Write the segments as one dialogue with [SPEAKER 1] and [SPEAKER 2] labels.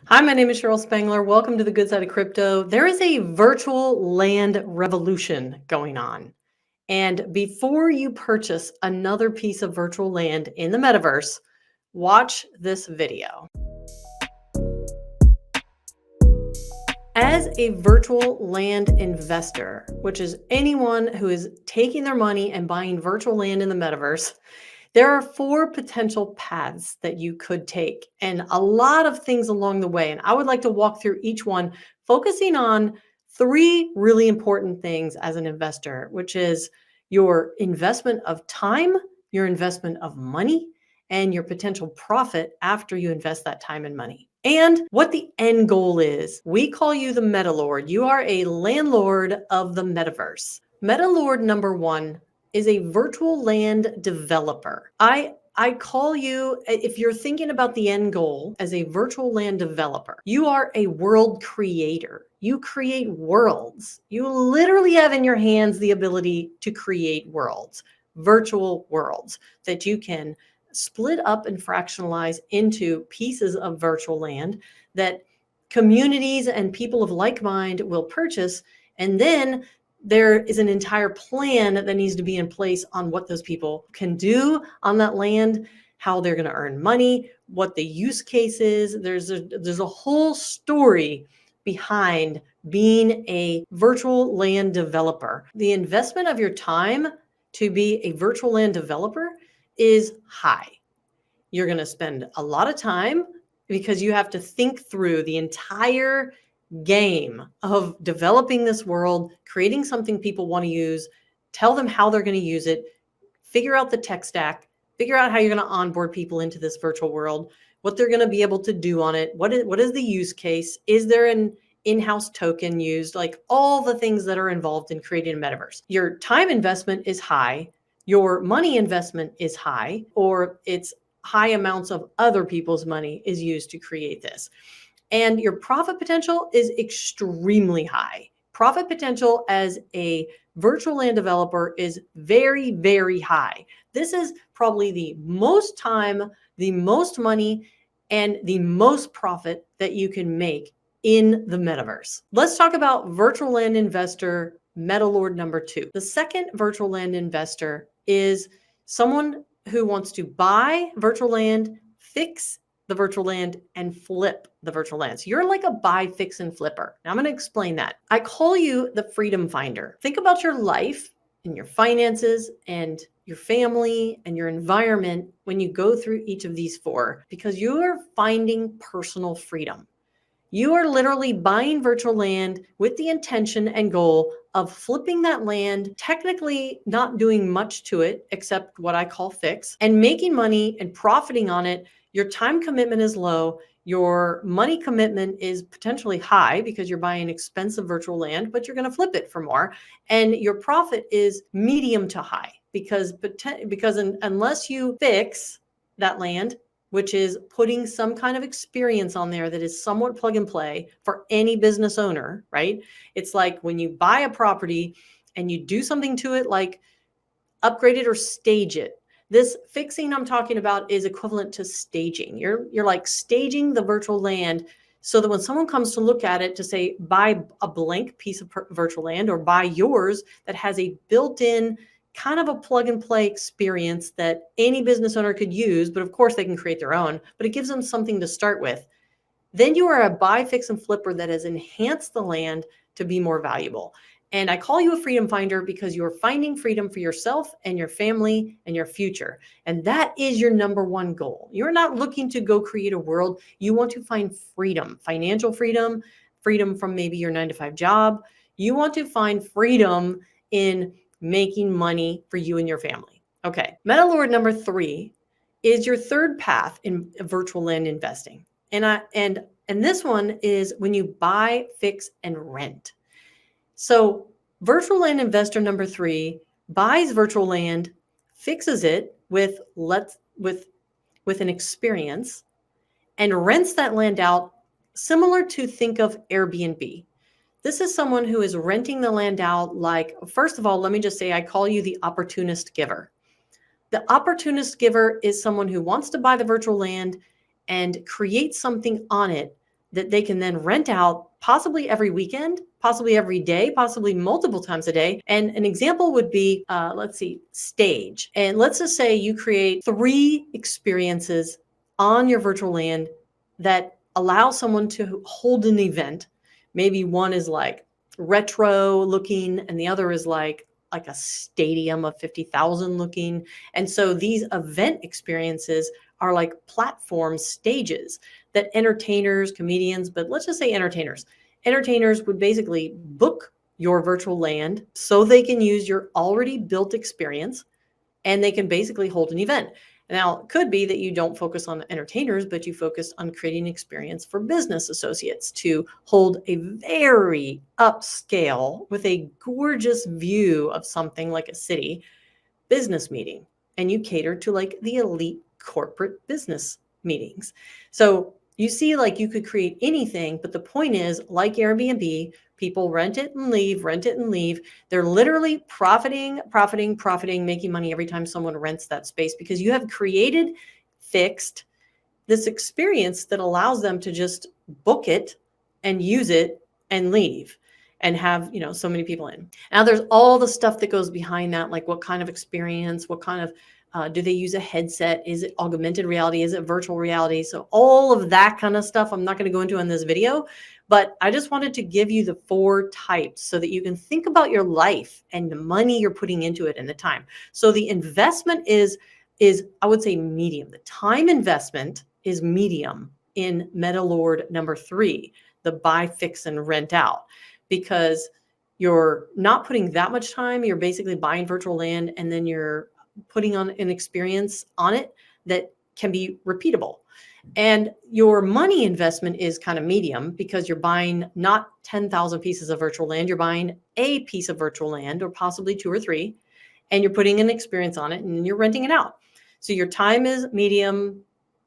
[SPEAKER 1] Hi, my name is Cheryl Spangler. Welcome to the good side of crypto. There is a virtual land revolution going on. And before you purchase another piece of virtual land in the metaverse, watch this video. As a virtual land investor, which is anyone who is taking their money and buying virtual land in the metaverse, there are four potential paths that you could take and a lot of things along the way. And I would like to walk through each one, focusing on three really important things as an investor, which is your investment of time, your investment of money, and your potential profit after you invest that time and money. And what the end goal is. We call you the Meta Lord. You are a landlord of the metaverse. Meta Lord number one is a virtual land developer. I call you, if you're thinking about the end goal as a virtual land developer, you are a world creator. You create worlds. You literally have in your hands the ability to create worlds, virtual worlds that you can split up and fractionalize into pieces of virtual land that communities and people of like mind will purchase. And then there is an entire plan that needs to be in place on what those people can do on that land, how they're going to earn money, what the use case is. There's a whole story behind being a virtual land developer. The investment of your time to be a virtual land developer is high. You're going to spend a lot of time because you have to think through the entire game of developing this world, creating something people want to use, tell them how they're going to use it, figure out the tech stack, figure out how you're going to onboard people into this virtual world, what they're going to be able to do on it, what is the use case, is there an in-house token used, like all the things that are involved in creating a metaverse. Your time investment is high, your money investment is high, or it's high amounts of other people's money is used to create this. And your profit potential is extremely high. Profit potential as a virtual land developer is very, very high. This is probably the most time, the most money, and the most profit that you can make in the metaverse. Let's talk about virtual land investor Meta Lord number two. The second virtual land investor is someone who wants to buy virtual land, fix the virtual land, and flip the virtual land. So you're like a buy, fix, and flipper. Now I'm going to explain that. I call you the freedom finder. Think about your life and your finances and your family and your environment when you go through each of these four, because you are finding personal freedom. You are literally buying virtual land with the intention and goal of flipping that land, technically not doing much to it except what I call fix, and making money and profiting on it. Your time commitment is low. Your money commitment is potentially high because you're buying expensive virtual land, but you're going to flip it for more. And your profit is medium to high because unless you fix that land, which is putting some kind of experience on there that is somewhat plug and play for any business owner, right? It's like when you buy a property and you do something to it, like upgrade it or stage it. This fixing I'm talking about is equivalent to staging. You're like staging the virtual land so that when someone comes to look at it to say, buy a blank piece of virtual land or buy yours that has a built-in kind of a plug and play experience that any business owner could use, but of course they can create their own, but it gives them something to start with. Then you are a buy, fix, and flipper that has enhanced the land to be more valuable. And I call you a freedom finder because you're finding freedom for yourself and your family and your future. And that is your number one goal. You're not looking to go create a world. You want to find freedom, financial freedom, freedom from maybe your 9-to-5 job. You want to find freedom in making money for you and your family. Okay. Meta Lord number three is your third path in virtual land investing. And this one is when you buy, fix, and rent. So virtual land investor number three buys virtual land, fixes it with an experience, and rents that land out, similar to think of Airbnb. This is someone who is renting the land out. Like, first of all, let me just say, I call you the opportunist giver. The opportunist giver is someone who wants to buy the virtual land and create something on it that they can then rent out possibly every weekend, possibly every day, possibly multiple times a day. And an example would be, let's see, stage. And let's just say you create 3 experiences on your virtual land that allow someone to hold an event. Maybe one is like retro looking and the other is like a stadium of 50,000 looking. And so these event experiences are like platform stages that entertainers, comedians, but let's just say entertainers would basically book your virtual land so they can use your already built experience and they can basically hold an event. Now, it could be that you don't focus on entertainers, but you focus on creating experience for business associates to hold a very upscale with a gorgeous view of something like a city business meeting. And you cater to like the elite corporate business meetings. So you see, like you could create anything, but the point is, like Airbnb, people rent it and leave, rent it and leave. They're literally profiting, making money every time someone rents that space because you have created, fixed this experience that allows them to just book it and use it and leave and have, so many people in. Now there's all the stuff that goes behind that, like what kind of experience, what kind of do they use a headset? Is it augmented reality? Is it virtual reality? So all of that kind of stuff I'm not going to go into in this video, but I just wanted to give you the 4 types so that you can think about your life and the money you're putting into it and the time. So the investment is I would say medium. The time investment is medium in MetaLord number 3, the buy, fix, and rent out, because you're not putting that much time. You're basically buying virtual land and then you're putting on an experience on it that can be repeatable. And your money investment is kind of medium because you're buying not 10,000 pieces of virtual land. You're buying a piece of virtual land or possibly 2 or 3, and you're putting an experience on it and then you're renting it out. So your time is medium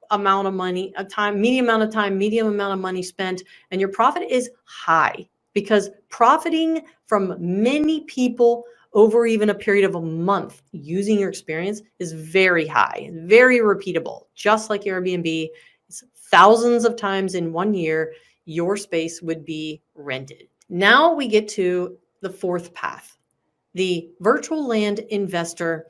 [SPEAKER 1] amount of money, medium amount of time, medium amount of money spent, and your profit is high because profiting from many people over even a period of a month using your experience is very high, very repeatable. Just like Airbnb, it's thousands of times in 1 year, your space would be rented. Now we get to the 4th path, the virtual land investor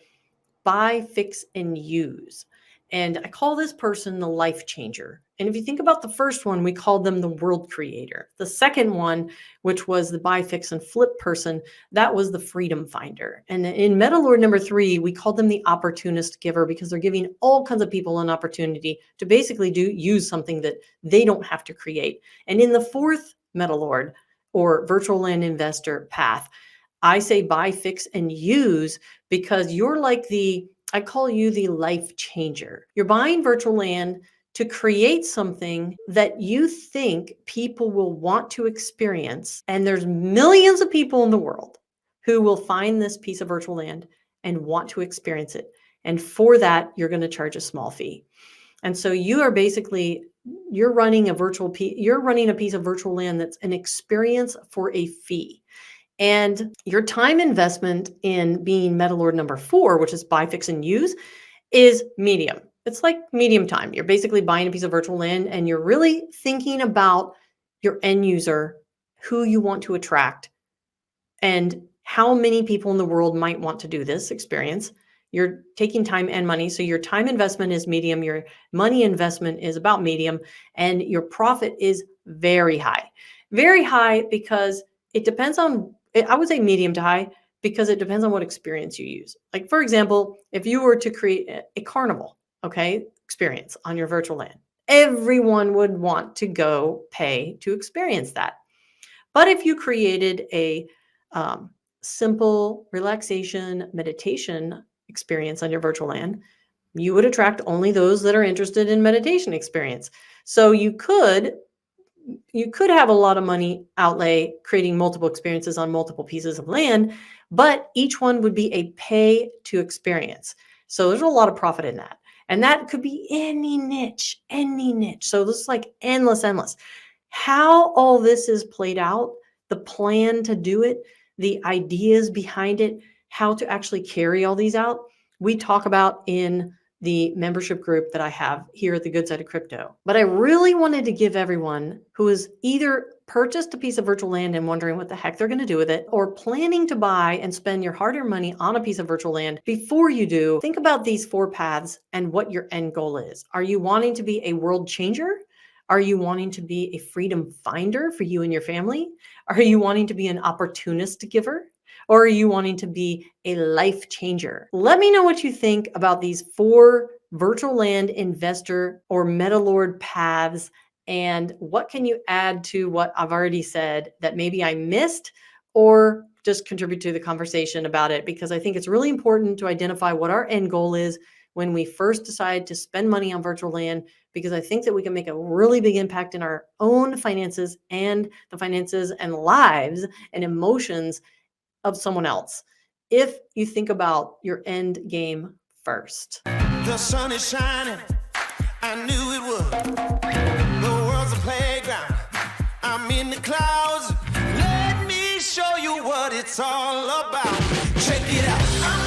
[SPEAKER 1] buy, fix, and use. And I call this person the life changer. And if you think about the first one, we called them the world creator. The second one, which was the buy, fix, and flip person, that was the freedom finder. And in MetaLord number 3, we called them the opportunist giver because they're giving all kinds of people an opportunity to basically use something that they don't have to create. And in the 4th MetaLord or virtual land investor path, I say buy, fix, and use because you're like I call you the life changer. You're buying virtual land to create something that you think people will want to experience. And there's millions of people in the world who will find this piece of virtual land and want to experience it. And for that, you're going to charge a small fee. And so you are basically, you're running a piece of virtual land that's an experience for a fee. And your time investment in being MetaLord number 4, which is buy, fix, and use, is medium. It's like medium time. You're basically buying a piece of virtual land and you're really thinking about your end user, who you want to attract, and how many people in the world might want to do this experience. You're taking time and money. So your time investment is medium. Your money investment is about medium. And your profit is very high. Very high because it depends on, I would say medium to high, because it depends on what experience you use. Like, for example, if you were to create a carnival, experience on your virtual land, everyone would want to go pay to experience that. But if you created a simple relaxation meditation experience on your virtual land, you would attract only those that are interested in meditation experience. So you could have a lot of money outlay creating multiple experiences on multiple pieces of land, but each one would be a pay to experience. So there's a lot of profit in that. And that could be any niche. So this is like endless. How all this is played out, the plan to do it, the ideas behind it, how to actually carry all these out, we talk about in the membership group that I have here at the Good Side of Crypto. But I really wanted to give everyone who has either purchased a piece of virtual land and wondering what the heck they're going to do with it, or planning to buy and spend your hard-earned money on a piece of virtual land, before you do, think about these 4 paths and what your end goal is. Are you wanting to be a world changer? Are you wanting to be a freedom finder for you and your family? Are you wanting to be an opportunist giver? Or are you wanting to be a life changer? Let me know what you think about these 4 virtual land investor or metalord paths, and what can you add to what I've already said that maybe I missed, or just contribute to the conversation about it, because I think it's really important to identify what our end goal is when we first decide to spend money on virtual land, because I think that we can make a really big impact in our own finances and the finances and lives and emotions of someone else if you think about your end game first.
[SPEAKER 2] The sun is shining, I knew it would. The world's a playground, I'm in the clouds. Let me show you what it's all about. Check it out.